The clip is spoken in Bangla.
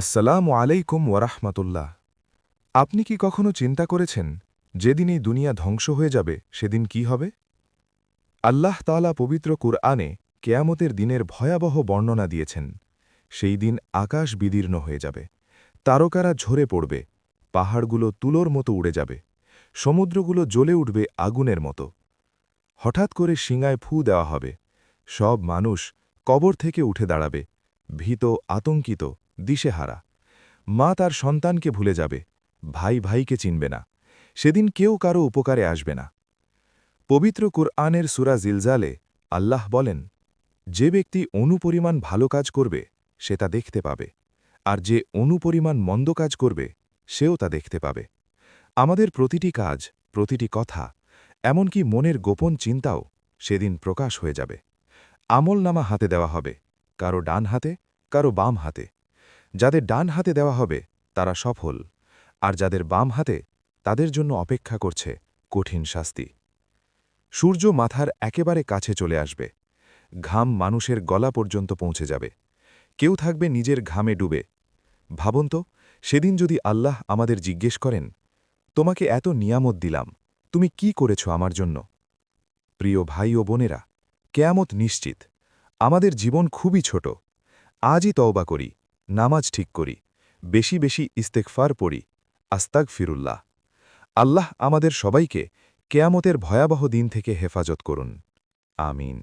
আসসালামু আলাইকুম ওয়ারাহমাতুল্লাহ। আপনি কি কখনো চিন্তা করেছেন যেদিন এই দুনিয়া ধ্বংস হয়ে যাবে সেদিন কি হবে? আল্লাহ তাআলা পবিত্র কুরআনে কেয়ামতের দিনের ভয়াবহ বর্ণনা দিয়েছেন। সেই দিন আকাশ বিদীর্ণ হয়ে যাবে, তারকারা ঝরে পড়বে, পাহাড়গুলো তুলোর মতো উড়ে যাবে, সমুদ্রগুলো জ্বলে উঠবে আগুনের মতো। হঠাৎ করে শিঙায় ফু দেওয়া হবে, সব মানুষ কবর থেকে উঠে দাঁড়াবে, ভীত, আতঙ্কিত, দিশেহারা। মা তার সন্তানকে ভুলে যাবে, ভাই ভাইকে চিনবে না, সেদিন কেউ কারো উপকারে আসবে না। পবিত্র কুরআনের সূরা জিলজালে আল্লাহ বলেন, যে ব্যক্তি অনুপরিমাণ ভালো কাজ করবে সে তা দেখতে পাবে, আর যে অনুপরিমাণ মন্দ কাজ করবে সেও তা দেখতে পাবে। আমাদের প্রতিটি কাজ, প্রতিটি কথা, এমনকি মনের গোপন চিন্তাও সেদিন প্রকাশ হয়ে যাবে। আমলনামা হাতে দেওয়া হবে, কারো ডান হাতে, কারো বাম হাতে। যাদের ডান হাতে দেওয়া হবে তারা সফল, আর যাদের বাম হাতে তাদের জন্য অপেক্ষা করছে কঠিন শাস্তি। সূর্য মাথার একেবারে কাছে চলে আসবে, ঘাম মানুষের গলা পর্যন্ত পৌঁছে যাবে, কেউ থাকবে নিজের ঘামে ডুবে। ভাবুন তো, সেদিন যদি আল্লাহ আমাদের জিজ্ঞেস করেন, তোমাকে এত নিয়ামত দিলাম, তুমি কি করেছ আমার জন্য? প্রিয় ভাই ও বোনেরা, কেয়ামত নিশ্চিত। আমাদের জীবন খুবই ছোট। আজই তওবা করি, নামাজ ঠিক করি, বেশি বেশি ইস্তেগফার পড়ি, আস্তাগফিরুল্লাহ। আল্লাহ আমাদের সবাইকে কেয়ামতের ভয়াবহ দিন থেকে হেফাজত করুন। আমিন।